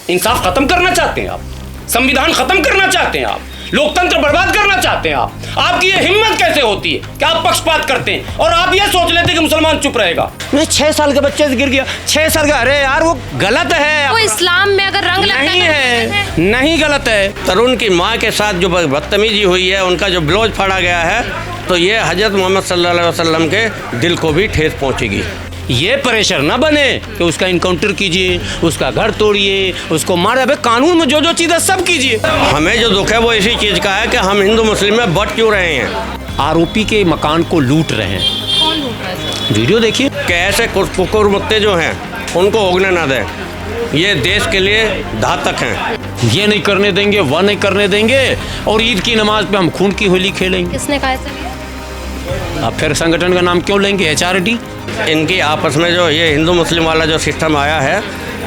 इंसाफ खत्म करना चाहते हैं आप, संविधान खत्म करना चाहते हैं आप, लोकतंत्र बर्बाद करना चाहते हैं आप। आपकी ये हिम्मत कैसे होती है कि आप पक्षपात करते हैं और आप ये सोच लेते हैं कि मुसलमान चुप रहेगा। मैं 6 साल के बच्चे से गिर गया, 6 साल का, अरे यार वो गलत है। वो इस्लाम में अगर रंग लगता नहीं है, नहीं गलत है। तरुण की माँ के साथ जो बदतमीजी हुई है, उनका जो ब्लाउज फाड़ा गया है, तो ये हजरत मोहम्मद सल्लल्लाहु अलैहि वसल्लम के दिल को भी ठेस पहुँचेगी। ये प्रेशर ना बने कि उसका इनकाउंटर कीजिए, उसका घर तोड़िए, उसको मारे। अबे कानून में जो जो चीज़ है सब कीजिए। हमें जो दुख है वो इसी चीज़ का है कि हम हिंदू मुस्लिम में बट क्यों रहे हैं। आरोपी के मकान को लूट रहे हैं। कौन लूट रहा है? वीडियो देखिए। कि ऐसे कुकुर मुत्ते जो हैं उनको उगने ना दें, ये देश के लिए घातक हैं। ये नहीं करने देंगे, वह नहीं करने देंगे, और ईद की नमाज पे हम खून की होली खेलेंगे। किसने कहा ऐसा? अब फिर संगठन का नाम क्यों लेंगे? HRD। इनकी आपस में जो ये हिंदू मुस्लिम वाला जो सिस्टम आया है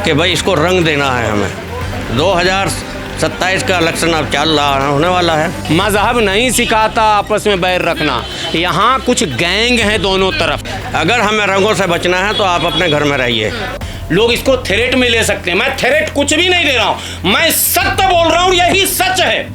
कि भाई इसको रंग देना है हमें। 2027 का इलेक्शन अब चल रहा होने वाला है। मजहब नहीं सिखाता आपस में बैर रखना। यहाँ कुछ गैंग है दोनों तरफ। अगर हमें रंगों से बचना है तो आप अपने घर में रहिए। लोग इसको थ्रेट में ले सकते हैं, मैं थ्रेट कुछ भी नहीं दे रहा हूँ, मैं सत्य बोल रहा हूँ, यही सच है।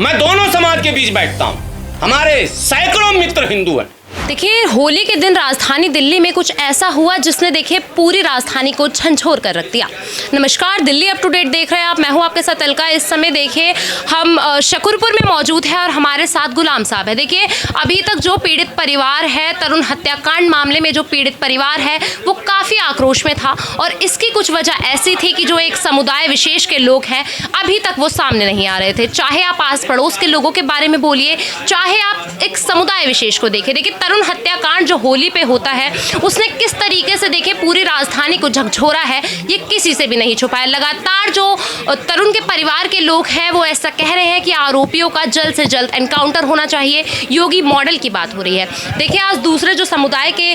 मैं दोनों समाज के बीच बैठता हूँ, हमारे सैकड़ों मित्र हिंदू हैं। देखिए, होली के दिन राजधानी दिल्ली में कुछ ऐसा हुआ जिसने देखिए पूरी राजधानी को झंझोर कर रख दिया। नमस्कार, दिल्ली अप टू डेट देख रहे हैं आप, मैं हूं आपके साथ अलका। इस समय देखिए हम शकरपुर में मौजूद है और हमारे साथ गुलाम साहब है। देखिए, अभी तक जो पीड़ित परिवार है, तरुण हत्याकांड मामले में जो पीड़ित परिवार है वो काफ़ी आक्रोश में था, और इसकी कुछ वजह ऐसी थी कि जो एक समुदाय विशेष के लोग हैं अभी तक वो सामने नहीं आ रहे थे। चाहे आप आस पड़ोस के लोगों के बारे में बोलिए, चाहे आप एक समुदाय विशेष को देखें। देखिए, तरुण हत्याकांड जो होली पे होता है उसने किस तरीके से देखिए पूरी राजधानी को झकझोरा है, ये किसी से भी नहीं छुपा है। लगातार जो तरुण के परिवार के लोग हैं वो ऐसा कह रहे हैं कि आरोपियों का जल्द से जल्द एनकाउंटर होना चाहिए। योगी मॉडल की बात हो रही है। देखिए, आज दूसरे जो समुदाय के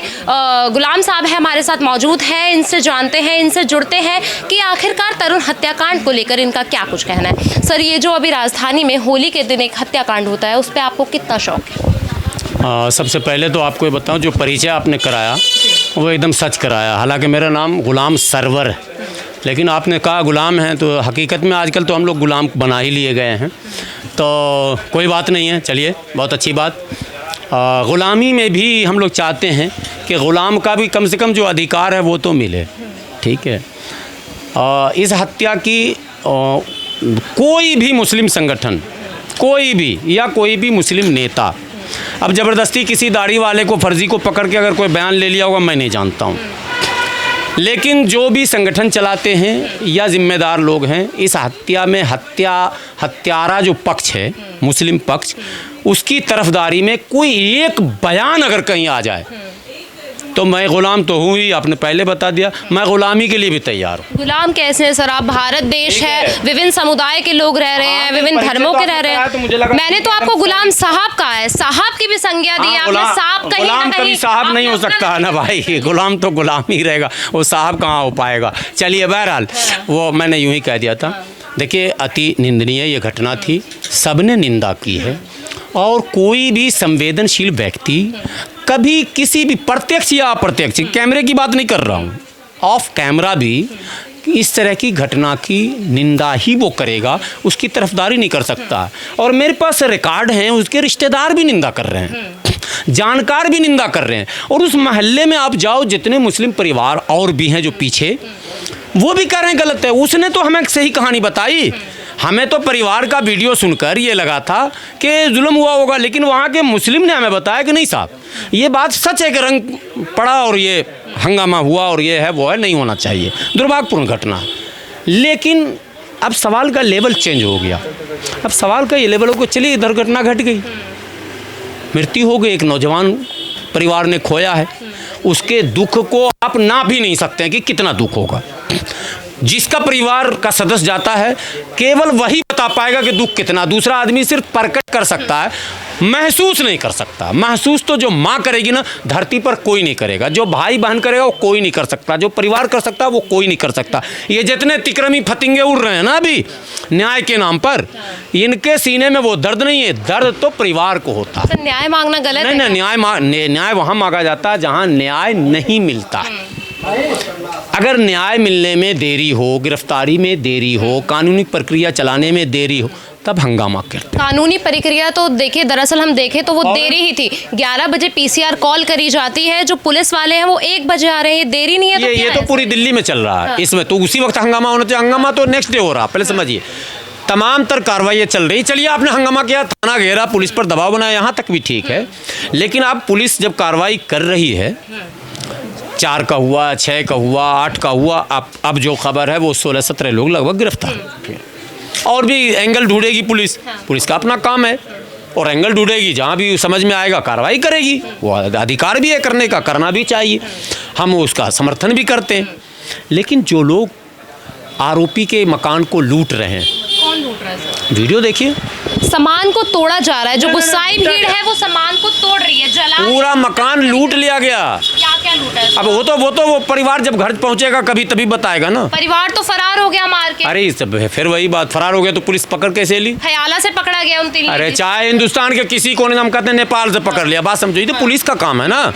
गुलाम साहब है हमारे साथ मौजूद है, इनसे जानते हैं, इनसे जुड़ते हैं कि आखिरकार तरुण हत्याकांड को लेकर इनका क्या कुछ कहना है। सर, ये जो अभी राजधानी में होली के दिन एक हत्याकांड होता है उस पर आपको कितना शौक है? सबसे पहले तो आपको ये बताऊं, जो परिचय आपने कराया वो एकदम सच कराया। हालांकि मेरा नाम गुलाम सरवर है, लेकिन आपने कहा गुलाम हैं, तो हकीकत में आजकल तो हम लोग गुलाम बना ही लिए गए हैं, तो कोई बात नहीं है। चलिए, बहुत अच्छी बात। ग़ुलामी में भी हम लोग चाहते हैं कि ग़ुलाम का भी कम से कम जो अधिकार है वो तो मिले। ठीक है। इस हत्या की कोई भी मुस्लिम संगठन, कोई भी या कोई भी मुस्लिम नेता अब ज़बरदस्ती किसी दाढ़ी वाले को, फर्जी को पकड़ के अगर कोई बयान ले लिया होगा, मैं नहीं जानता हूँ। लेकिन जो भी संगठन चलाते हैं या जिम्मेदार लोग हैं, इस हत्या में हत्यारा जो पक्ष है, मुस्लिम पक्ष, उसकी तरफदारी में कोई एक बयान अगर कहीं आ जाए तो मैं ग़ुलाम तो हूँ ही, आपने पहले बता दिया। मैं ग़ुलामी के लिए भी तैयार हूँ। गुलाम कैसे हैं सर? आप, भारत देश है, विभिन्न समुदाय के लोग रह रहे हैं, विभिन्न धर्मों के रह रहे हैं। तो मैंने तो आपको गुलाम साहब कहा है, साहब की भी संज्ञा दी है आपने। साहब कहीं गुलाम कभी साहब नहीं हो सकता ना भाई, गुलाम तो गुलाम ही रहेगा, वो साहब कहाँ हो पाएगा। चलिए, बहरहाल वो मैंने यूँ ही कह दिया था। देखिए, अति निंदनीय ये घटना थी, सबने निंदा की है, और कोई भी संवेदनशील व्यक्ति कभी किसी भी प्रत्यक्ष या अप्रत्यक्ष, कैमरे की बात नहीं कर रहा हूँ, ऑफ कैमरा भी इस तरह की घटना की निंदा ही वो करेगा, उसकी तरफदारी नहीं कर सकता। और मेरे पास रिकॉर्ड हैं, उसके रिश्तेदार भी निंदा कर रहे हैं, जानकार भी निंदा कर रहे हैं, और उस मोहल्ले में आप जाओ, जितने मुस्लिम परिवार और भी हैं जो पीछे, वो भी कह रहे हैं गलत है। उसने तो हमें सही कहानी बताई। हमें तो परिवार का वीडियो सुनकर ये लगा था कि जुल्म हुआ होगा, लेकिन वहाँ के मुस्लिम ने हमें बताया कि नहीं साहब, ये बात सच है कि रंग पड़ा और ये हंगामा हुआ और ये है वो है, नहीं होना चाहिए, दुर्भाग्यपूर्ण घटना है। लेकिन अब सवाल का लेवल चेंज हो गया। अब सवाल का ये लेवल हो गया, चलिए दुर्घटना घट गई, मृत्यु हो गई, एक नौजवान परिवार ने खोया है, उसके दुख को आप ना भी नहीं सकते हैं कि कितना दुख होगा। जिसका परिवार का सदस्य जाता है, केवल वही बता पाएगा कि दुख कितना, दूसरा आदमी सिर्फ प्रकट कर सकता है, महसूस नहीं कर सकता। महसूस तो जो माँ करेगी ना, धरती पर कोई नहीं करेगा, जो भाई बहन करेगा वो कोई नहीं कर सकता, जो परिवार कर सकता है वो कोई नहीं कर सकता। ये जितने तिक्रमी फतिंगे उड़ रहे हैं ना अभी न्याय के नाम पर, इनके सीने में वो दर्द नहीं है, दर्द तो परिवार को होता है। न्याय मांगना गलत है? नहीं, न्याय वहाँ मांगा जाता है जहाँ न्याय नहीं मिलता। अगर न्याय मिलने में देरी हो, गिरफ्तारी में देरी हो, कानूनी प्रक्रिया चलाने में देरी हो, तब हंगामा करते। कानूनी प्रक्रिया तो देखिए, दरअसल हम देखें तो वो देरी ही थी। 11 बजे पीसीआर कॉल करी जाती है, जो पुलिस वाले हैं वो 1 बजे आ रहे हैं, देरी नहीं है। तो ये तो पूरी दिल्ली में चल रहा है। इसमें तो उसी वक्त हंगामा होना चाहिए। हंगामा तो नेक्स्ट डे हो रहा, पहले समझिए। तमाम तर कार्रवाई चल रही। चलिए, आपने हंगामा किया, थाना घेरा, पुलिस पर दबाव बनाया, यहाँ तक भी ठीक है। लेकिन अब पुलिस जब कार्रवाई कर रही है, 4 का हुआ, 6 का हुआ, 8 का हुआ, अब जो खबर है वो 16-17 लोग लगभग गिरफ्तार। और भी एंगल ढूंढेगी पुलिस, पुलिस का अपना काम है। और एंगल ढूंढेगी, जहाँ भी समझ में आएगा कार्रवाई करेगी। वो अधिकार भी है करने का, करना भी चाहिए, हम उसका समर्थन भी करते हैं। लेकिन जो लोग आरोपी के मकान को लूट रहे हैं, कौन लूट रहा है सर? वीडियो देखिए। सामान को तोड़ा जा रहा है, जो गुस्साई भीड़ है वो सामान को तोड़ रही है, जला पूरा मकान लूट लिया गया। क्या क्या लूटा है? अब वो परिवार जब घर पहुंचेगा कभी तभी बताएगा ना। परिवार तो फरार हो गया मार के। अरे फिर वही बात, फरार हो गया तो पुलिस पकड़ कैसे ली? हयाला से पकड़ा गया उन 3। अरे चाहे हिंदुस्तान के किसी कोने, हम कहते हैं नेपाल से पकड़ लिया, बात समझो। ये तो पुलिस का काम है ना,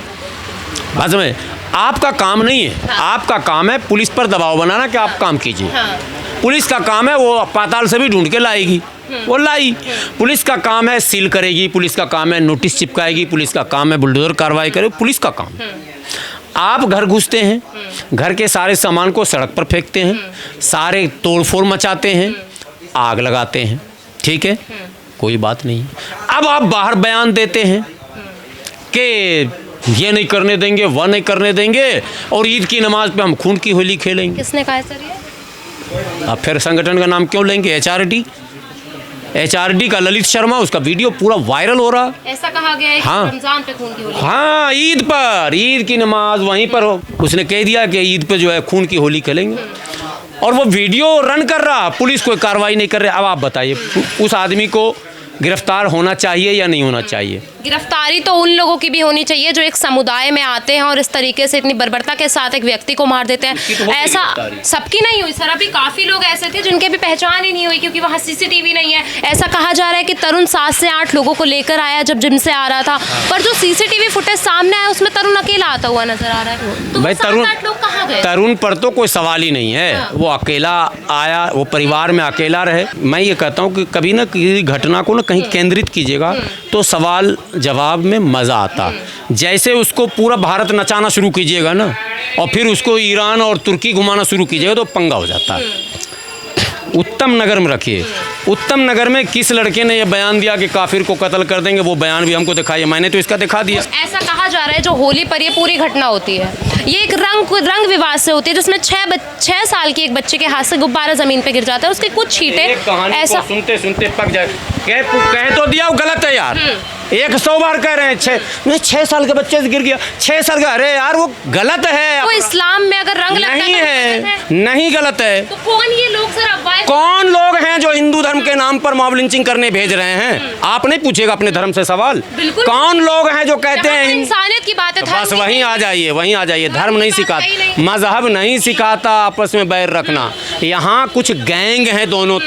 बात समझे। आपका काम नहीं है। आपका काम है पुलिस पर दबाव बनाना कि आप काम कीजिए। पुलिस का काम है वो पाताल से भी ढूंढ के लाएगी, वो लाई। पुलिस का काम है सील करेगी, पुलिस का काम है नोटिस चिपकाएगी, पुलिस का काम है बुलडोजर कार्रवाई करे, पुलिस का काम। आप घर घुसते हैं, घर के सारे सामान को सड़क पर फेंकते हैं, सारे तोड़फोड़ मचाते हैं, आग लगाते हैं, ठीक है, कोई बात नहीं। अब आप बाहर बयान देते हैं कि ये नहीं करने देंगे, वह नहीं करने देंगे, और ईद की नमाज पे हम खून की होली खेलेंगे। किसने कहा है सर ये? अब फिर संगठन का नाम क्यों लेंगे? HRD का ललित शर्मा, उसका वीडियो पूरा वायरल हो रहा। ऐसा कहा गया है कि हाँ। रमजान पे खून की होली। हाँ, ईद पर, ईद की नमाज वहीं पर हो, उसने कह दिया कि ईद पे जो है खून की होली खेलेंगे, और वो वीडियो रन कर रहा, पुलिस कोई कार्रवाई नहीं कर रही। अब आप बताइए, उस आदमी को गिरफ्तार होना चाहिए या नहीं होना चाहिए? गिरफ्तारी तो उन लोगों की भी होनी चाहिए जो एक समुदाय में आते हैं और इस तरीके से इतनी बर्बरता के साथ एक व्यक्ति को मार देते हैं। ऐसा सबकी नहीं हुई सर, अभी काफ़ी लोग ऐसे थे जिनके भी पहचान ही नहीं हुई क्योंकि वहाँ CCTV नहीं है। ऐसा कहा जा रहा है कि तरुण 7 से 8 लोगों को लेकर आया जब जिम से आ रहा था, पर जो CCTV फुटेज सामने आया उसमें तरुण अकेला आता हुआ नजर आ रहा है। तो भाई 7-8 लोग कहाँ गए? तरुण पर तो कोई सवाल ही नहीं है, वो अकेला आया, वो परिवार में अकेला रहे। मैं ये कहता हूँ कि कभी ना किसी घटना को ना कहीं केंद्रित कीजिएगा तो सवाल जवाब में मज़ा आता। जैसे उसको पूरा भारत नचाना शुरू कीजिएगा ना, और फिर उसको ईरान और तुर्की घुमाना शुरू कीजिएगा तो पंगा हो जाता है। उत्तम नगर में रखिए। उत्तम नगर में किस लड़के ने यह बयान दिया कि काफिर को कत्ल कर देंगे, वो बयान भी हमको दिखाइए। मैंने तो इसका दिखा दिया। ऐसा कहा जा रहा है जो होली पर ये पूरी घटना होती है, ये एक रंग विवाद से होती है, जिसमें 6 साल के एक बच्चे के हाथ से गुब्बारा जमीन पे गिर जाता है, उसके कुछ छींटे ऐसा सुनते सुनते पक जाए। कह तो दिया, वो गलत है यार। 100 बार कह रहे हैं 6 साल के बच्चे से गिर गया, 6 साल का। अरे यार वो गलत है। तो इस्लाम में अगर रंग लगता है, नहीं गलत है। तो कौन ये लोग सर अफवाह? कौन लोग हैं जो हिंदू धर्म के नाम पर मॉब लिंचिंग करने भेज रहे हैं? आप नहीं पूछेगा अपने धर्म से सवाल? बिल्कुल। कौन लोग हैं जो कहते हैं इंसानियत की बात है? बस वहीं आ जाइए, वहीं आ जाइए। धर्म नहीं सिखाता, मजहब नहीं सिखाता आपस में बैर रखना। यहाँ कुछ गैंग है दोनों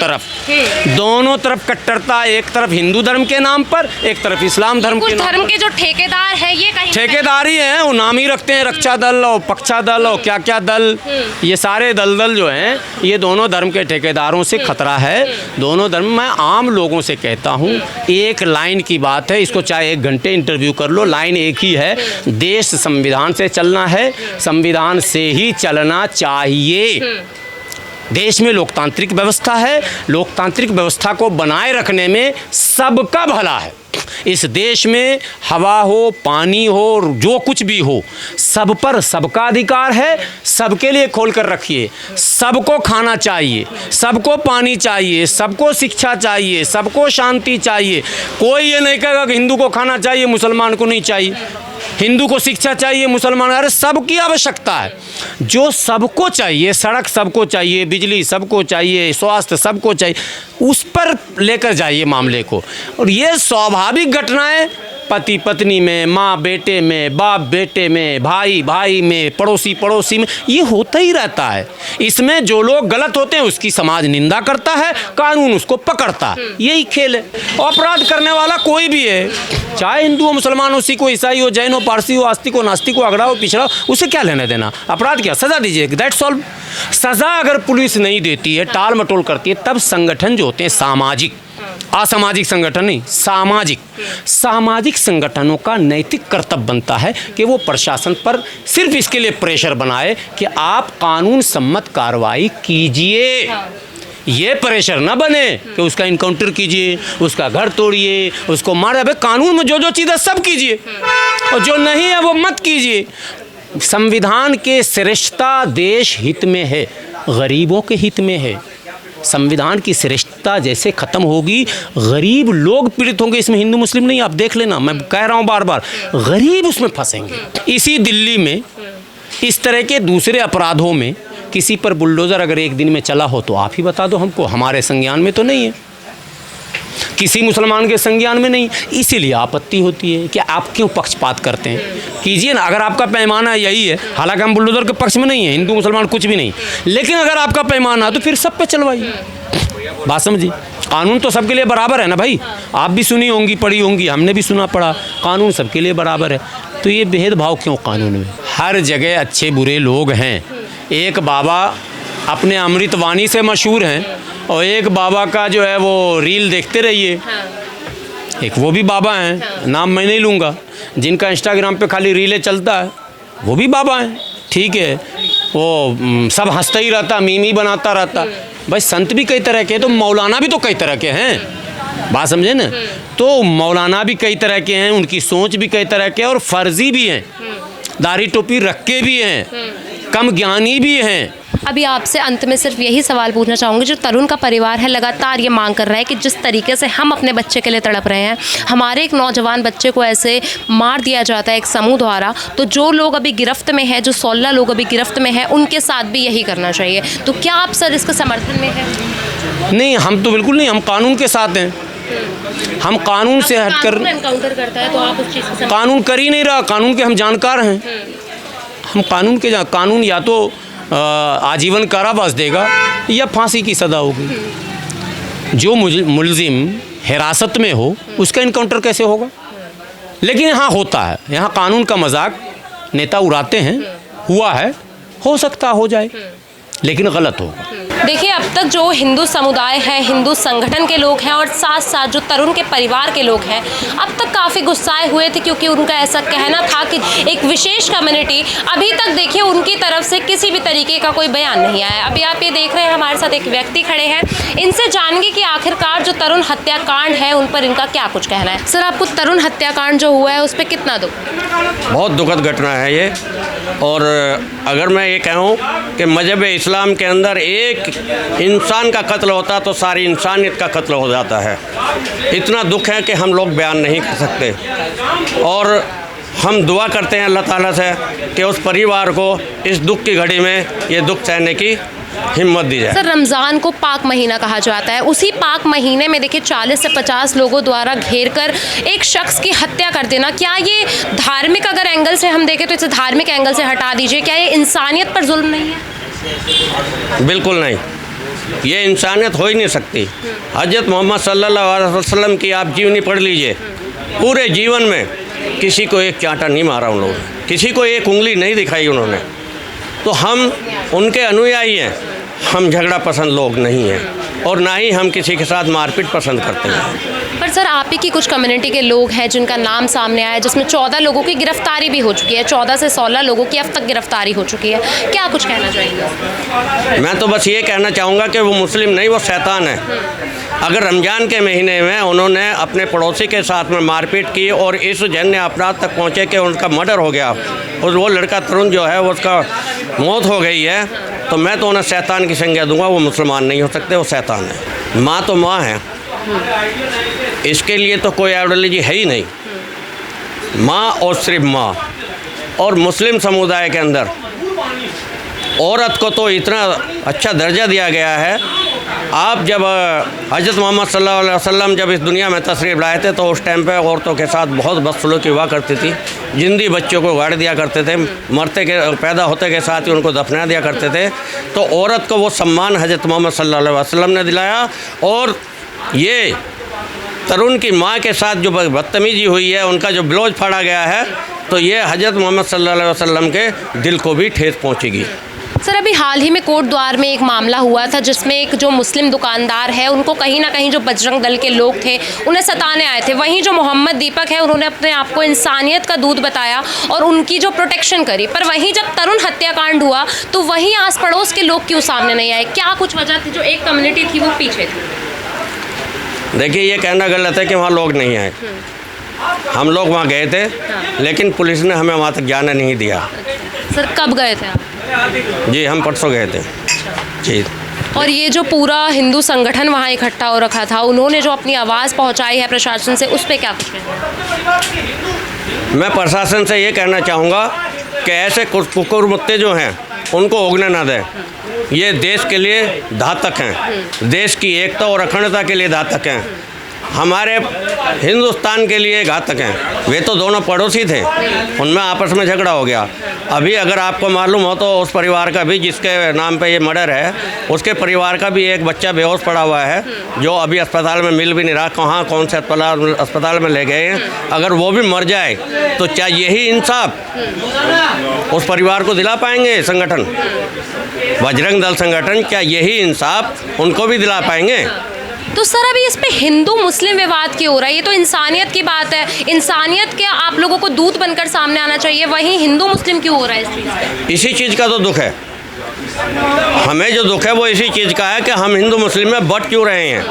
तरफ कट्टरता, एक तरफ हिंदू धर्म के नाम पर, एक तरफ इस्लाम धर्म के नाम पर। धर्म के जो ठेकेदार है ये कहीं ठेकेदारी है, वो नाम ही रखते हैं रक्षा दल और पक्षा दल और क्या क्या दल। ये सारे दल जो हैं ये दोनों धर्म के ठेकेदारों से खतरा है। दोनों धर्म, मैं आम लोगों से कहता हूँ, एक लाइन की बात है, इसको चाहे 1 घंटे इंटरव्यू कर लो, लाइन एक ही है, देश संविधान से चलना है, संविधान से ही चलना चाहिए। देश में लोकतांत्रिक व्यवस्था है, लोकतांत्रिक व्यवस्था को बनाए रखने में सबका भला है। इस देश में हवा हो, पानी हो, जो कुछ भी हो, सब पर सबका अधिकार है। सबके लिए खोल कर रखिए। सबको खाना चाहिए, सबको पानी चाहिए, सबको शिक्षा चाहिए, सबको शांति चाहिए। कोई ये नहीं कहेगा कि हिंदू को खाना चाहिए, मुसलमान को नहीं चाहिए, हिंदू को शिक्षा चाहिए, मुसलमान। अरे सबकी आवश्यकता है। जो सबको चाहिए, सड़क सबको चाहिए, बिजली सबको चाहिए, स्वास्थ्य सबको चाहिए, उस पर लेकर जाइए मामले को। और ये स्वाभाविक घटनाएं पति पत्नी में, माँ बेटे में, बाप बेटे में, भाई भाई में, पड़ोसी पड़ोसी में, ये होता ही रहता है। इसमें जो लोग गलत होते हैं उसकी समाज निंदा करता है, कानून उसको पकड़ता है। यही खेल है। अपराध करने वाला कोई भी है, चाहे हिंदू हो, मुसलमान हो, सिख हो, ईसाई हो, जैन हो, हो, पारसी हो, आस्तिक हो, नास्तिक हो, अगड़ा हो, पिछड़ा हो, उसे क्या लेना देना? अपराध क्या? सज़ा दीजिए, दैट्स ऑल। सज़ा अगर पुलिस नहीं देती है, टाल मटोल करती है, तब संगठन जो होते हैं सामाजिक, असामाजिक संगठन नहीं, सामाजिक संगठनों का नैतिक कर्तव्य बनता है कि वो प्रशासन पर सिर्फ इसके लिए प्रेशर बनाए कि आप कानून सम्मत कार्रवाई कीजिए। ये प्रेशर ना बने कि उसका इनकाउंटर कीजिए, उसका घर तोड़िए, उसको मारे। अबे कानून में जो जो चीज़ है सब कीजिए, और जो नहीं है वो मत कीजिए। संविधान के श्रेष्ठता देश हित में है, गरीबों के हित में है। संविधान की श्रेष्ठता जैसे ख़त्म होगी, गरीब लोग पीड़ित होंगे। इसमें हिंदू मुस्लिम नहीं, आप देख लेना, मैं कह रहा हूँ बार बार, गरीब उसमें फंसेंगे। इसी दिल्ली में इस तरह के दूसरे अपराधों में किसी पर बुलडोज़र अगर एक दिन में चला हो तो आप ही बता दो हमको, हमारे संज्ञान में तो नहीं है, किसी मुसलमान के संज्ञान में नहीं। इसीलिए आपत्ति होती है कि आप क्यों पक्षपात करते हैं। कीजिए ना, अगर आपका पैमाना यही है, हालांकि हम बुलडोज़र के पक्ष में नहीं है, हिंदू मुसलमान कुछ भी नहीं, लेकिन अगर आपका पैमाना है तो फिर सब पे चलवाइए। बात समझिए, कानून तो सबके लिए बराबर है ना भाई। आप भी सुनी होंगी, पढ़ी होंगी, हमने भी सुना पढ़ा, कानून सबके लिए बराबर है। तो ये भेदभाव क्यों कानून में? हर जगह अच्छे बुरे लोग हैं। एक बाबा अपने अमृत वाणी से मशहूर हैं, और एक बाबा का जो है वो रील देखते रहिए। एक वो भी बाबा हैं, नाम मैं नहीं लूँगा, जिनका इंस्टाग्राम पे खाली रीलें चलता है, वो भी बाबा हैं, ठीक है। वो सब हंसता ही रहता, मीमी बनाता रहता। भाई संत भी कई तरह के, तो मौलाना भी तो कई तरह के हैं, बात समझे ना। तो मौलाना भी कई तरह के हैं, उनकी सोच भी कई तरह के, और फर्जी भी हैं, दाढ़ी टोपी रख के भी हैं, कम ज्ञानी भी हैं। अभी आपसे अंत में सिर्फ यही सवाल पूछना चाहूँगी, जो तरुण का परिवार है लगातार ये मांग कर रहा है कि जिस तरीके से हम अपने बच्चे के लिए तड़प रहे हैं, हमारे एक नौजवान बच्चे को ऐसे मार दिया जाता है एक समूह द्वारा, तो जो लोग अभी गिरफ्त में हैं, जो 16 लोग अभी गिरफ्त में हैं, उनके साथ भी यही करना चाहिए। तो क्या आप सर इसके समर्थन में हैं? नहीं, हम तो बिल्कुल नहीं, हम कानून के साथ हैं। हम कानून से हटकर एनकाउंटर करता है तो आप उस चीज़ से कानून कर ही नहीं रहा, कानून के हम जानकार हैं। हम कानून के कानून या तो आजीवन कारावास देगा या फांसी की सज़ा होगी। जो मुलजिम हिरासत में हो उसका इनकाउंटर कैसे होगा? लेकिन यहाँ होता है, यहाँ कानून का मजाक नेता उड़ाते हैं, हुआ है, हो सकता हो जाए, लेकिन गलत होगा। देखिए, अब तक जो हिंदू समुदाय है, हिंदू संगठन के लोग हैं, और साथ साथ जो तरुण के परिवार के लोग हैं, अब तक काफ़ी गुस्साए हुए थे, क्योंकि उनका ऐसा कहना था कि एक विशेष कम्युनिटी, अभी तक देखिए उनकी तरफ से किसी भी तरीके का कोई बयान नहीं आया। अभी आप ये देख रहे हैं, हमारे साथ एक व्यक्ति खड़े हैं, इनसे जानेंगे कि आखिरकार जो तरुण हत्याकांड है उन पर इनका क्या कुछ कहना है। सर, आपको तरुण हत्याकांड जो हुआ है उस पर कितना दुख? बहुत दुखद घटना है ये। और अगर मैं ये कहूँ कि मजहब इस्लाम के अंदर एक इंसान का कत्ल होता तो सारी इंसानियत का कत्ल हो जाता है। इतना दुख है कि हम लोग बयान नहीं कर सकते। और हम दुआ करते हैं अल्लाह ताला से कि उस परिवार को इस दुख की घड़ी में ये दुख सहने की हिम्मत दी जाए। सर, रमज़ान को पाक महीना कहा जाता है, उसी पाक महीने में देखिए 40 से 50 लोगों द्वारा घेर कर एक शख्स की हत्या कर देना, क्या ये धार्मिक, अगर एंगल से हम देखें तो इसे धार्मिक एंगल से हटा दीजिए, क्या ये इंसानियत पर जुल्म नहीं है? बिल्कुल नहीं, ये इंसानियत हो ही नहीं सकती। हज़रत मोहम्मद सल्लल्लाहु अलैहि वसल्लम की आप जीवनी पढ़ लीजिए, पूरे जीवन में किसी को एक चांटा नहीं मारा उन लोगों ने, किसी को एक उंगली नहीं दिखाई उन्होंने। तो हम उनके अनुयायी हैं, हम झगड़ा पसंद लोग नहीं हैं, और ना ही हम किसी के साथ मारपीट पसंद करते हैं। पर सर, आप ही की कुछ कम्युनिटी के लोग हैं जिनका नाम सामने आया, जिसमें 14 लोगों की गिरफ्तारी भी हो चुकी है, 14 से 16 लोगों की अब तक गिरफ्तारी हो चुकी है, क्या कुछ कहना चाहेंगे? मैं तो बस ये कहना चाहूँगा कि वो मुस्लिम नहीं, वो शैतान है। अगर रमज़ान के महीने में उन्होंने अपने पड़ोसी के साथ में मारपीट की और इस जन्य अपराध तक पहुँचे कि उनका मर्डर हो गया, और वो लड़का तरुण जो है वो उसका मौत हो गई है, तो मैं तो उन्हें शैतान की संज्ञा दूंगा। वो मुसलमान नहीं हो सकते, वो शैतान है। माँ तो माँ है, इसके लिए तो कोई आइडियोलॉजी है ही नहीं। माँ और सिर्फ माँ। और मुस्लिम समुदाय के अंदर औरत को तो इतना अच्छा दर्जा दिया गया है। आप जब हज़रत मोहम्मद सल्लल्लाहु अलैहि वसल्लम जब इस दुनिया में तशरीफ़ लाए थे तो उस टाइम पे औरतों के साथ बहुत बदसलूकी हुआ करती थी। जिंदी बच्चों को गाड़ दिया करते थे, मरते के पैदा होते के साथ ही उनको दफना दिया करते थे। तो औरत को वो सम्मान हज़रत मोहम्मद सल्लल्लाहु अलैहि वसल्लम ने दिलाया। और ये तरुण की माँ के साथ जो बदतमीजी हुई है, उनका जो ब्लाउज फाड़ा गया है, तो ये हज़रत मोहम्मद सल्लल्लाहु अलैहि वसल्लम के दिल को भी ठेस पहुँचेगी। सर अभी हाल ही में कोट द्वार में एक मामला हुआ था जिसमें एक जो मुस्लिम दुकानदार है उनको कहीं ना कहीं जो बजरंग दल के लोग थे उन्हें सताने आए थे। वहीं जो मोहम्मद दीपक है उन्होंने अपने आप को इंसानियत का दूत बताया और उनकी जो प्रोटेक्शन करी। पर वहीं जब तरुण हत्याकांड हुआ तो वहीं आस पड़ोस के लोग क्यों सामने नहीं आए? क्या कुछ वजह थी जो एक कम्युनिटी थी वो पीछे थी? देखिए, ये कहना गलत है कि वहाँ लोग नहीं आए। हम लोग वहाँ गए थे, लेकिन पुलिस ने हमें वहाँ तक जाने नहीं दिया। सर कब गए थे आप? जी, हम परसों गए थे जी। और ये जो पूरा हिंदू संगठन वहाँ इकट्ठा हो रखा था, उन्होंने जो अपनी आवाज़ पहुँचाई है प्रशासन से, उस पर क्या कुछ कहना है? मैं प्रशासन से ये कहना चाहूँगा कि ऐसे कुकुरमुत्ते जो हैं उनको उगने ना दें। ये देश के लिए घातक हैं, देश की एकता और अखंडता के लिए घातक हैं, हमारे हिंदुस्तान के लिए घातक हैं। वे तो दोनों पड़ोसी थे, उनमें आपस में झगड़ा हो गया। अभी अगर आपको मालूम हो तो उस परिवार का भी, जिसके नाम पे ये मर्डर है, उसके परिवार का भी एक बच्चा बेहोश पड़ा हुआ है जो अभी अस्पताल में मिल भी नहीं रहा। कौन से अस्पताल में ले गए हैं। अगर वो भी मर जाए तो क्या यही इंसाफ उस परिवार को दिला पाएंगे संगठन, बजरंग दल संगठन? क्या यही इंसाफ उनको भी दिला पाएंगे? तो सर अभी इस पे हिंदू मुस्लिम विवाद क्यों हो रहा है? ये तो इंसानियत की बात है। इंसानियत के आप लोगों को दूत बनकर सामने आना चाहिए, वहीं हिंदू मुस्लिम क्यों हो रहा है इस चीज़ पे? इसी चीज़ का तो दुख है। हमें जो दुख है वो इसी चीज़ का है कि हम हिंदू मुस्लिम में बट क्यों रहे हैं,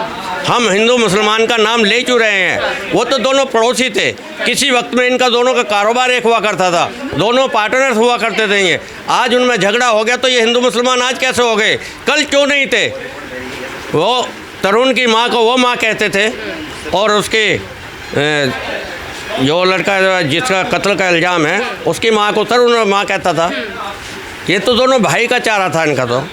हम हिंदू मुसलमान का नाम ले क्यों रहे हैं। वो तो दोनों पड़ोसी थे, किसी वक्त में इनका दोनों का कारोबार एक हुआ करता था, दोनों पार्टनर्स हुआ करते थे। ये आज उनमें झगड़ा हो गया तो ये हिंदू मुसलमान आज कैसे हो गए? कल क्यों नहीं थे? वो तरुण की माँ को वो माँ कहते थे और उसके जो लड़का जिसका कत्ल का इल्ज़ाम है उसकी माँ को तरुण माँ कहता था। ये तो दोनों भाई का चारा था इनका। तो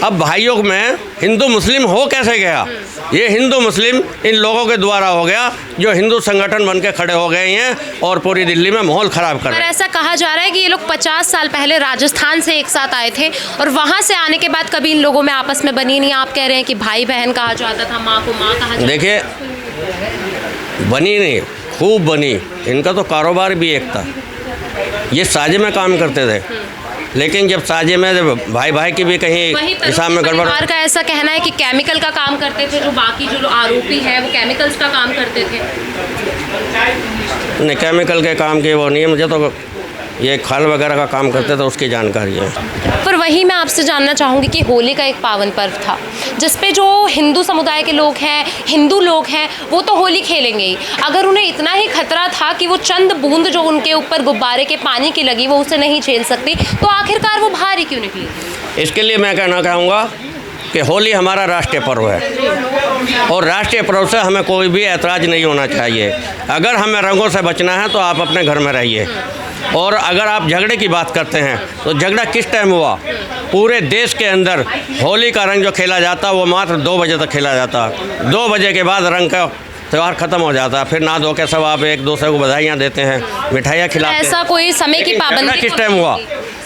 अब भाइयों में हिंदू मुस्लिम हो कैसे गया? ये हिंदू मुस्लिम इन लोगों के द्वारा हो गया जो हिंदू संगठन बन के खड़े हो गए हैं और पूरी दिल्ली में माहौल ख़राब कर रहे हैं। ऐसा कहा जा रहा है कि ये लोग 50 साल पहले राजस्थान से एक साथ आए थे और वहाँ से आने के बाद कभी इन लोगों में आपस में बनी नहीं। आप कह रहे हैं कि भाई बहन कहा जाता था, माँ को माँ कहा जाता। देखिए, बनी नहीं, खूब बनी। इनका तो कारोबार भी एक था, ये साझे में काम करते थे। लेकिन जब साझे में जब भाई भाई की भी कहीं हिसाब में गड़बड़। परिवार का ऐसा कहना है कि केमिकल का काम करते थे, जो बाकी जो आरोपी है वो केमिकल्स का काम करते थे। नहीं, केमिकल के काम की वो नहीं है, मुझे तो ये खाल वगैरह का काम करते थे उसकी जानकारी है। पर वही मैं आपसे जानना चाहूँगी कि होली का एक पावन पर्व था जिस पे जो हिंदू समुदाय के लोग हैं, हिंदू लोग हैं, वो तो होली खेलेंगे ही। अगर उन्हें इतना ही खतरा था कि वो चंद बूंद जो उनके ऊपर गुब्बारे के पानी की लगी वो उसे नहीं झेल सकती, तो आखिरकार वो बाहर ही क्यों निकली? इसके लिए मैं कहना चाहूँगा कि होली हमारा राष्ट्रीय पर्व है और राष्ट्रीय पर्व से हमें कोई भी ऐतराज़ नहीं होना चाहिए। अगर हमें रंगों से बचना है तो आप अपने घर में रहिए। और अगर आप झगड़े की बात करते हैं तो झगड़ा किस टाइम हुआ? पूरे देश के अंदर होली का रंग जो खेला जाता है वो मात्र 2 बजे तक खेला जाता है। 2 बजे के बाद रंग का त्यौहार ख़त्म हो जाता है। फिर ना धो के सब आप एक दूसरे को बधाइयाँ देते हैं, मिठाइयाँ खिलाते हैं। ऐसा कोई समय की पाबंदी किस टाइम हुआ?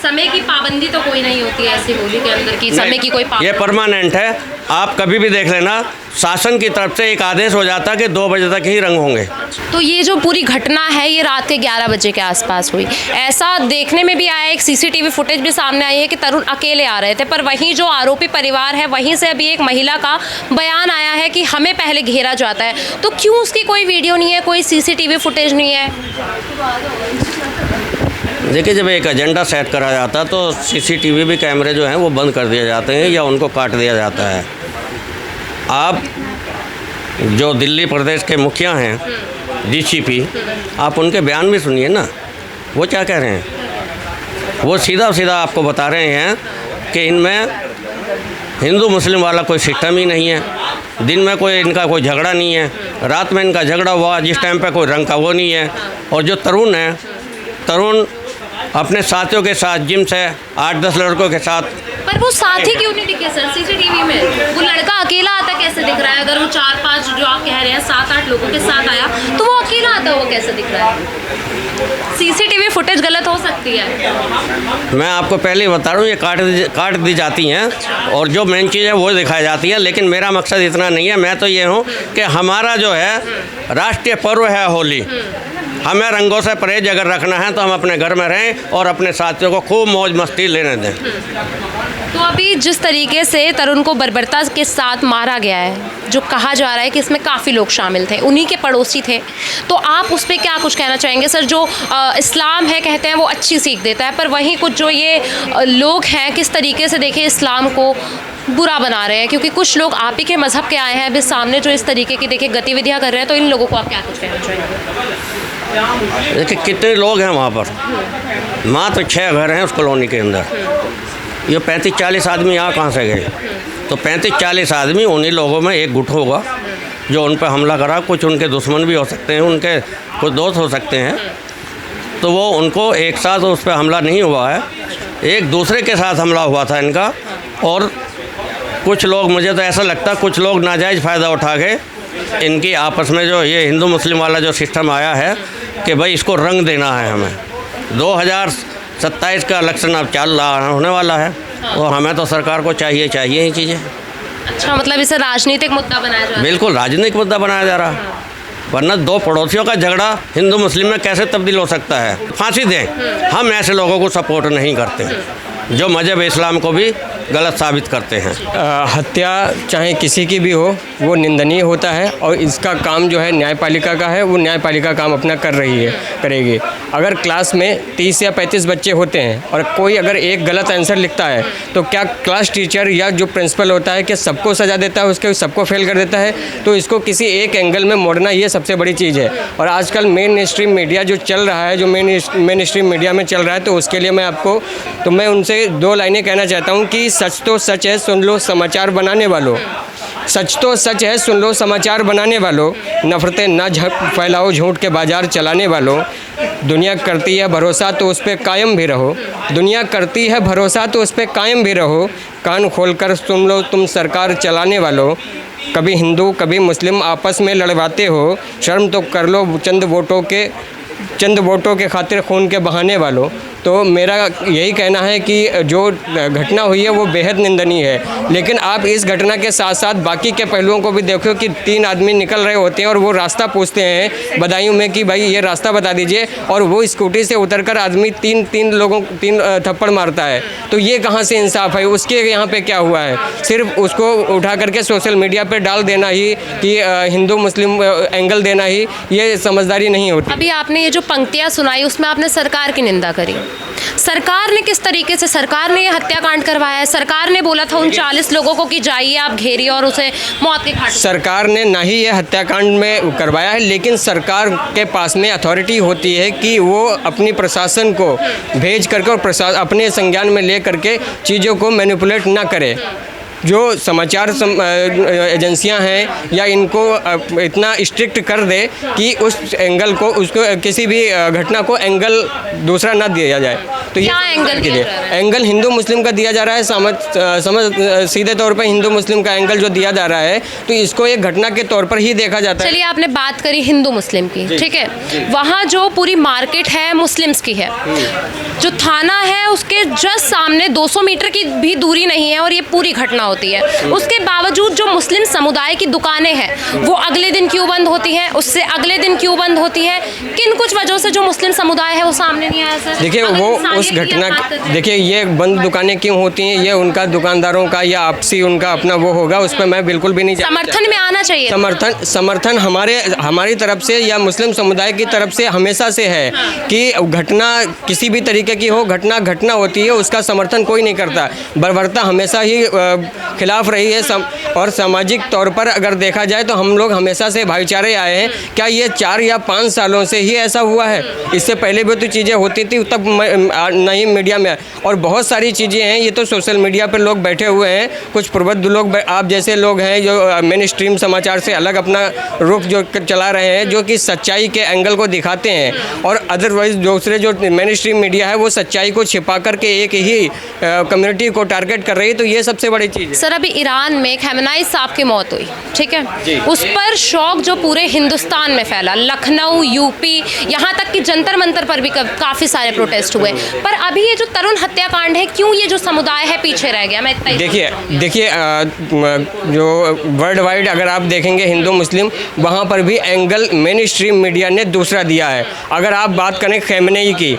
समय की पाबंदी तो कोई नहीं होती है ऐसी होली के अंदर की, समय की कोई पाबंदी। ये परमानेंट है। आप कभी भी देख लेना, शासन की तरफ से एक आदेश हो जाता है कि 2 बजे तक ही रंग होंगे। तो ये जो पूरी घटना है ये रात के 11 बजे के आसपास हुई। ऐसा देखने में भी आया, एक सीसीटीवी फुटेज भी सामने आई है कि तरुण अकेले आ रहे थे। पर वहीं जो आरोपी परिवार है वहीं से अभी एक महिला का बयान आया है कि हमें पहले घेरा जाता है। तो क्यों उसकी कोई वीडियो नहीं है, कोई सीसीटीवी फुटेज नहीं है? देखिए, जब एक एजेंडा सेट करा जाता है तो सीसीटीवी भी कैमरे जो हैं वो बंद कर दिए जाते हैं या उनको काट दिया जाता है। आप जो दिल्ली प्रदेश के मुखिया हैं, डीसीपी, आप उनके बयान भी सुनिए ना, वो क्या कह रहे हैं। वो सीधा सीधा आपको बता रहे हैं कि इनमें हिंदू मुस्लिम वाला कोई सिस्टम ही नहीं है, दिन में कोई इनका कोई झगड़ा नहीं है, रात में इनका झगड़ा हुआ जिस टाइम पे कोई रंग का वो नहीं है। और जो तरुण है, तरुण अपने साथियों के साथ जिम से 8-10 लड़कों के साथ। पर वो साथी क्यों नहीं दिखे सर सीसीटीवी में? वो लड़का अकेला आता कैसे दिख रहा है? अगर वो 4-5 जो आप कह रहे हैं 7-8 लोगों के साथ आया तो वो अकेला आता हुआ कैसे दिख रहा है? सीसीटीवी फुटेज गलत हो सकती है। मैं आपको पहले ही बता रहा हूँ, ये काट दी जाती हैं और जो मेन चीज़ है वो दिखाई जाती है। लेकिन मेरा मकसद इतना नहीं है। मैं तो ये हूँ कि हमारा जो है राष्ट्रीय पर्व है होली, हमें रंगों से परहेज अगर रखना है तो हम अपने घर में रहें और अपने साथियों को खूब मौज मस्ती लेने दें। तो अभी जिस तरीके से तरुण को बर्बरता के साथ मारा गया है, जो कहा जा रहा है कि इसमें काफ़ी लोग शामिल थे, उन्हीं के पड़ोसी थे, तो आप उस पर क्या कुछ कहना चाहेंगे सर? जो इस्लाम है कहते हैं वो अच्छी सीख देता है, पर वहीं कुछ जो ये लोग हैं किस तरीके से देखिए इस्लाम को बुरा बना रहे हैं, क्योंकि कुछ लोग आप ही के मज़हब के आए हैं अभी सामने जो इस तरीके की देखिए गतिविधियाँ कर रहे हैं, तो इन लोगों को आप क्या कुछ कहना चाहेंगे? देखिए कितने लोग हैं वहाँ पर, मात्र 6 घर हैं उस कॉलोनी के अंदर। ये 35-40 आदमी यहाँ कहाँ से गए? तो 35-40 आदमी उन्हीं लोगों में एक गुट होगा जो उन पर हमला करा। कुछ उनके दुश्मन भी हो सकते हैं, उनके कुछ दोस्त हो सकते हैं, तो वो उनको एक साथ उस पर हमला नहीं हुआ है, एक दूसरे के साथ हमला हुआ था इनका। और कुछ लोग, मुझे तो ऐसा लगता है कुछ लोग नाजायज़ फ़ायदा उठा के इनकी आपस में जो ये हिंदू मुस्लिम वाला जो सिस्टम आया है कि भाई इसको रंग देना है हमें। 2027 का इलेक्शन अब चल रहा होने वाला है, तो हमें तो सरकार को चाहिए ही चीज़ें। अच्छा, मतलब इसे राजनीतिक मुद्दा बनाया जा रहा है? बिल्कुल राजनीतिक मुद्दा बनाया जा रहा है, वरना 2 पड़ोसियों का झगड़ा हिंदू मुस्लिम में कैसे तब्दील हो सकता है? फांसी दें। हम ऐसे लोगों को सपोर्ट नहीं करते जो मजहब इस्लाम को भी गलत साबित करते हैं। हत्या चाहे किसी की भी हो वो निंदनीय होता है, और इसका काम जो है न्यायपालिका का है, वो न्यायपालिका काम अपना करेगी। अगर क्लास में 30 या 35 बच्चे होते हैं और कोई अगर एक गलत आंसर लिखता है तो क्या क्लास टीचर या जो प्रिंसिपल होता है कि सबको सज़ा देता है, उसके सबको फेल कर देता है? तो इसको किसी एक एंगल में मोड़ना ये सबसे बड़ी चीज़ है। और आजकल मेन स्ट्रीम मीडिया जो चल रहा है, जो मेन स्ट्रीम मीडिया में चल रहा है, तो उसके लिए मैं उनसे 2 लाइनें कहना चाहता हूँ कि सच तो सच है, सुन लो समाचार बनाने वालों। सच तो सच है, सुन लो समाचार बनाने वालों। नफरतें ना फैलाओ झूठ के बाजार चलाने वालों। दुनिया करती है भरोसा तो उस पर कायम भी रहो। दुनिया करती है भरोसा तो उस पर कायम भी रहो। कान खोलकर सुन लो तुम सरकार चलाने वालों। कभी हिंदू कभी मुस्लिम आपस में लड़वाते हो। शर्म तो कर लो चंद वोटों के खातिर खून के बहाने वालों। तो मेरा यही कहना है कि जो घटना हुई है वो बेहद निंदनीय है, लेकिन आप इस घटना के साथ साथ बाकी के पहलुओं को भी देखो कि 3 आदमी निकल रहे होते हैं और वो रास्ता पूछते हैं बदायूं में कि भाई ये रास्ता बता दीजिए, और वो स्कूटी से उतरकर आदमी 3 थप्पड़ मारता है। तो ये कहाँ से इंसाफ है? उसके यहाँ पे क्या हुआ है? सिर्फ उसको उठा करके सोशल मीडिया पे डाल देना ही कि हिंदू मुस्लिम एंगल देना ही, ये समझदारी नहीं होती। अभी आपने ये जो पंक्तियाँ सुनाई उसमें आपने सरकार की निंदा करी। सरकार ने किस तरीके से, सरकार ने ये हत्याकांड करवाया है? सरकार ने बोला था 39 लोगों को कि जाइए आप घेरिए और उसे मौत के घाट। सरकार ने ना ही ये हत्याकांड में करवाया है, लेकिन सरकार के पास में अथॉरिटी होती है कि वो अपनी प्रशासन को भेज करके और अपने संज्ञान में ले करके चीज़ों को मैनिपुलेट ना करे। जो समाचार एजेंसियां हैं या इनको इतना स्ट्रिक्ट कर दे कि उस एंगल को, उसको किसी भी घटना को एंगल दूसरा ना दिया जाए। तो क्या एंगल हिंदू मुस्लिम का दिया जा रहा है, सीधे तौर पे हिंदू मुस्लिम का एंगल जो दिया जा रहा है, तो इसको एक घटना के तौर पर ही देखा जाता है। चलिए, आपने बात करी हिंदू मुस्लिम की, ठीक है, वहाँ जो पूरी मार्केट है मुस्लिम्स की है, जो थाना है उसके जस्ट सामने 200 मीटर की भी दूरी नहीं है और ये पूरी घटना होती है। उसके बावजूद जो मुस्लिम समुदाय की दुकानें हैं वो अगले दिन क्यों बंद होती हैं, उससे अगले दिन क्यों बंद होती हैं? किन कुछ वजहों से जो मुस्लिम समुदाय है वो सामने नहीं आया सर? देखिए वो उस घटना, देखिए ये बंद दुकानें क्यों होती हैं, ये उनका दुकानदारों का या आपसी उनका अपना वो होगा, उस पर मैं बिल्कुल भी नहीं समर्थन में आना चाहिए। समर्थन हमारी तरफ से या मुस्लिम समुदाय की तरफ से हमेशा से है कि घटना किसी भी तरीके की हो, घटना होती है, उसका समर्थन कोई नहीं करता। बर्बरता हमेशा ही खिलाफ रही है और सामाजिक तौर पर अगर देखा जाए तो हम लोग हमेशा से भाईचारे आए हैं। क्या ये 4 या 5 सालों से ही ऐसा हुआ है? इससे पहले भी तो चीज़ें होती थी, तब नहीं मीडिया में, और बहुत सारी चीज़ें हैं। ये तो सोशल मीडिया पर लोग बैठे हुए हैं, कुछ प्रबुद्ध लोग, आप जैसे लोग हैं जो मेन स्ट्रीम समाचार से अलग अपना रुख जो चला रहे हैं, जो कि सच्चाई के एंगल को दिखाते हैं, और अदरवाइज दूसरे जो मेन स्ट्रीम मीडिया है वो सच्चाई को छिपा करके एक ही कम्युनिटी को टारगेट कर रही है, तो ये सबसे बड़ी चीज़ है। सर अभी ईरान में खमेनी साहब की मौत हुई, ठीक है, उस पर शौक जो पूरे हिंदुस्तान में फैला, लखनऊ, यूपी, यहाँ तक कि जंतर मंतर पर भी काफ़ी सारे प्रोटेस्ट हुए। पर अभी ये जो तरुण हत्याकांड है, क्यों ये जो समुदाय है पीछे रह गया? मैं इतना ही देखिए जो वर्ल्ड वाइड अगर आप देखेंगे हिंदू मुस्लिम, वहाँ पर भी एंगल मेन स्ट्रीम मीडिया ने दूसरा दिया है। अगर आप बात करें खमेनी की,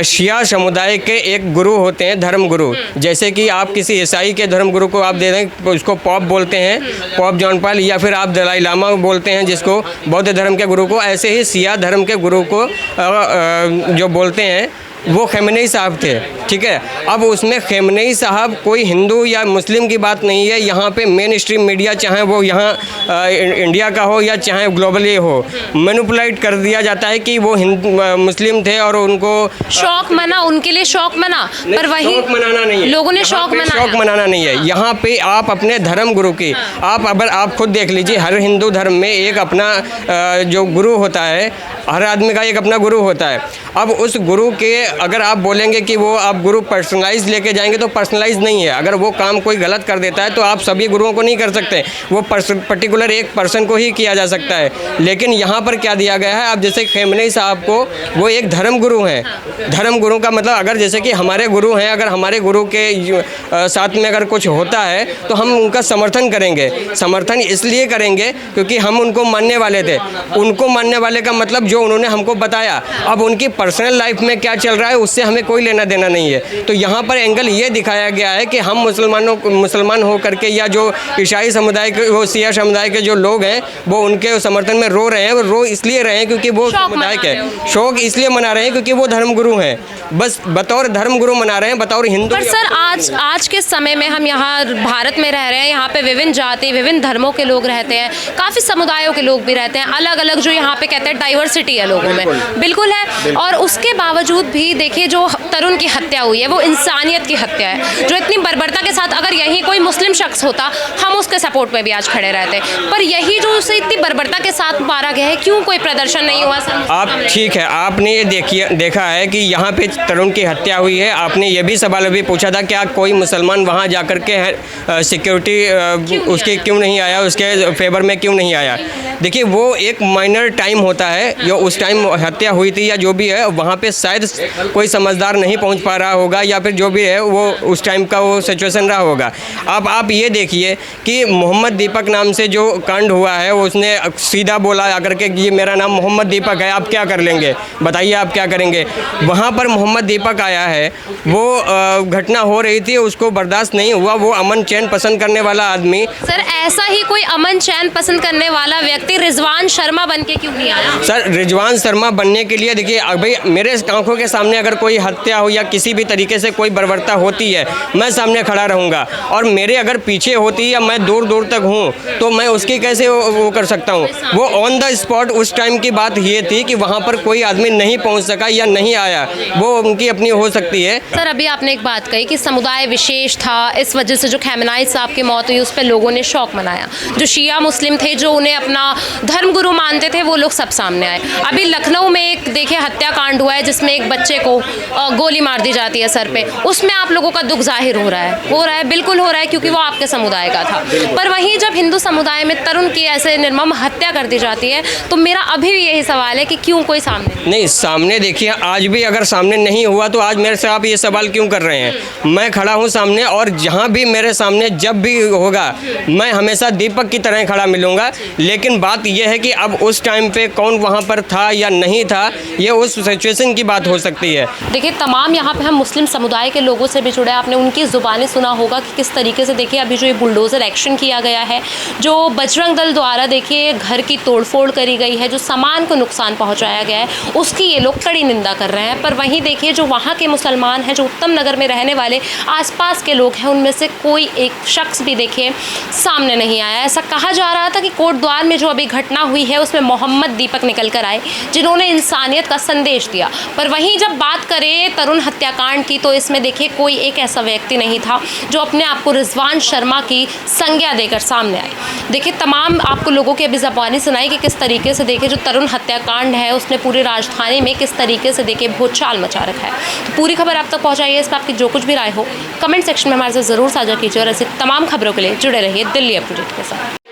शिया समुदाय के एक गुरु होते हैं, धर्म गुरु, जैसे कि आप किसी ईसाई के धर्म गुरु को आप दे दें, उसको पॉप बोलते हैं, पॉप जॉन पॉल, या फिर आप दलाई लामा बोलते हैं जिसको बौद्ध धर्म के गुरु को, ऐसे ही शिया धर्म के गुरु को जो बोलते हैं वो खमेनी साहब थे, ठीक है। अब उसमें खमेनी साहब कोई हिंदू या मुस्लिम की बात नहीं है, यहाँ पे मेन स्ट्रीम मीडिया, चाहे वो यहाँ इंडिया का हो या चाहे ग्लोबली हो, मैनिपुलेट कर दिया जाता है कि वो मुस्लिम थे और उनको शौक मना, उनके लिए शौक मना, पर वही शौक मनाना नहीं है, लोगों ने शौक मनाना नहीं है। यहाँ पे आप अपने धर्म गुरु की आप खुद देख लीजिए, हर हिंदू धर्म में एक अपना जो गुरु होता है, हर आदमी का एक अपना गुरु होता है। अब उस गुरु के अगर आप बोलेंगे कि वो आप गुरु पर्सनलाइज लेके जाएंगे, तो पर्सनलाइज नहीं है। अगर वो काम कोई गलत कर देता है तो आप सभी गुरुओं को नहीं कर सकते, वो पर्टिकुलर एक पर्सन को ही किया जा सकता है। लेकिन यहाँ पर क्या दिया गया है, अब जैसे खमेनी साहब को, वो एक धर्म गुरु हैं। धर्म गुरु का मतलब, अगर जैसे कि हमारे गुरु हैं, अगर हमारे गुरु के साथ में अगर कुछ होता है तो हम उनका समर्थन करेंगे। समर्थन इसलिए करेंगे क्योंकि हम उनको मानने वाले थे। उनको मानने वाले का मतलब जो उन्होंने हमको बताया। अब उनकी पर्सनल लाइफ में क्या चल रहा है उससे हमें कोई लेना देना नहीं है। तो यहाँ पर एंगल ये दिखाया गया है कि हम मुसलमान हो करके, या जो ईसाई समुदाय के, वो शिया समुदाय के जो लोग हैं, वो उनके समर्थन में रो रहे हैं। वो रो इसलिए रहे हैं क्योंकि वो समुदाय के शौक इसलिए मना रहे हैं क्योंकि वो धर्मगुरु हैं, बस बतौर धर्मगुरु मना रहे हैं, बतौर हिंदू। पर सर आज के समय में हम यहाँ भारत में रह रहे हैं, यहाँ पे विभिन्न जाति, विभिन्न धर्मों के लोग रहते हैं, काफ़ी समुदायों के लोग भी रहते हैं, अलग अलग जो यहाँ पे कहते हैं डाइवर्सिटी है लोगों में, बिल्कुल है। और उसके बावजूद भी देखिए जो तरुण की हत्या हुई है वो इंसानियत की हत्या है, जो इतनी बर्बरता के साथ, अगर यही कोई मुस्लिम शख्स होता हम उसके सपोर्ट में भी आज खड़े रहते, पर यही जो उसे इतनी बर्बरता के साथ मारा गया है, क्यों कोई प्रदर्शन नहीं हुआ सर? आप ठीक है, आपने ये देखा है कि यहाँ पे तरुण की हत्या हुई है। आपने ये भी सवाल अभी पूछा था क्या कोई मुसलमान वहाँ जा कर के सिक्योरिटी उसके क्यों नहीं आया, उसके फेवर में क्यों नहीं आया? देखिए वो एक माइनर टाइम होता है, जो उस टाइम हत्या हुई थी या जो भी है, वहाँ पे शायद कोई समझदार नहीं पहुँच पा रहा होगा, या फिर जो भी है वो उस टाइम का वो सिचुएशन रहा होगा। अब आप ये देखिए कि मोहम्मद दीपक नाम से जो कांड हुआ है, उसने सीधा बोला आकर के ये मेरा नाम मोहम्मद दीपक है, आप क्या कर लेंगे, बताइए आप क्या करेंगे। वहाँ पर मोहम्मद दीपक आया है, वो घटना हो रही थी, उसको बर्दाश्त नहीं हुआ, वो अमन चैन पसंद करने वाला आदमी। सर ऐसा ही कोई अमन चैन पसंद करने वाला व्यक्ति रिजवान शर्मा बन के क्यों नहीं आया? सर रिजवान शर्मा बनने के लिए देखिए भाई, मेरे आंखों के सामने अगर कोई हत्या हो या किसी भी तरीके से कोई बर्बरता होती है, मैं सामने खड़ा रहूँगा, और मेरे अगर पीछे होती है या मैं दूर दूर तक हूँ तो मैं उसकी कैसे वो कर सकता हूँ। वो ऑन द स्पॉट उस टाइम की बात ये थी कि वहाँ पर कोई आदमी नहीं पहुँच सका या नहीं आया, वो उनकी अपनी हो सकती है। सर अभी आपने एक बात कही कि समुदाय विशेष था, इस वजह से जो खमेनी साहब की मौत हुई उस पर लोगों ने शौक मनाया। जो शिया मुस्लिम थे, जो उन्हें अपना धर्मगुरु मानते थे, वो लोग सब सामने आए। अभी लखनऊ में एक देखिए हत्याकांड हुआ है जिसमें एक बच्चे को गोली मार दी जाती है सर पे, उसमें आप लोगों का दुख जाहिर हो रहा है, बिल्कुल हो रहा है, क्योंकि वो आपके समुदाय का था। पर वहीं जब हिंदू समुदाय में तरुण की ऐसे निर्मम हत्या कर दी जाती है, तो मेरा अभी भी यही सवाल है कि क्यों कोई सामने नहीं। सामने देखिए, आज भी अगर सामने नहीं हुआ तो आज मेरे से आप ये सवाल क्यों कर रहे हैं? मैं खड़ा हूँ सामने, और जहाँ भी मेरे सामने जब भी होगा मैं हमेशा दीपक की तरह खड़ा मिलूँगा। लेकिन बात यह है कि अब उस टाइम पे कौन वहाँ पर था या नहीं था, ये उस सिचुएशन की बात हो सकती है। देखिए तमाम यहाँ पे हम मुस्लिम समुदाय के लोगों से भी जुड़े, आपने उनकी ज़ुबानें सुना होगा कि किस तरीके से देखिए अभी जो ये बुलडोज़र एक्शन किया गया है, जो बजरंग दल द्वारा देखिए घर की तोड़फोड़ करी गई है, जो सामान को नुकसान पहुँचाया गया है, उसकी ये लोग कड़ी निंदा कर रहे हैं। पर वहीं देखिए जो वहाँ के मुसलमान हैं, जो उत्तम नगर में रहने वाले आसपास के लोग हैं, उनमें से कोई एक शख्स भी देखिए सामने नहीं आया। ऐसा कहा जा रहा था कि कोटद्वार में जो अभी घटना हुई है उसमें मोहम्मद दीपक निकल कर आए जिन्होंने इंसानियत का संदेश दिया, पर वहीं जब बात करें तरुण हत्याकांड की तो इसमें देखिए कोई एक ऐसा व्यक्ति नहीं था जो अपने आप को रिजवान शर्मा की संज्ञा देकर सामने आए। देखिए तमाम आपको लोगों की अभी ज़बानी सुनाई कि किस तरीके से देखिए जो तरुण हत्याकांड है उसने पूरी राजधानी में किस तरीके से देखिए भूचाल मचा रखा है। तो पूरी खबर आप तक पहुँचाइए, इस पर आपकी जो कुछ भी राय हो कमेंट सेक्शन में हमारे साथ ज़रूर साझा कीजिए और ऐसी तमाम खबरों के लिए जुड़े रहिए दिल्ली अपडेट के साथ।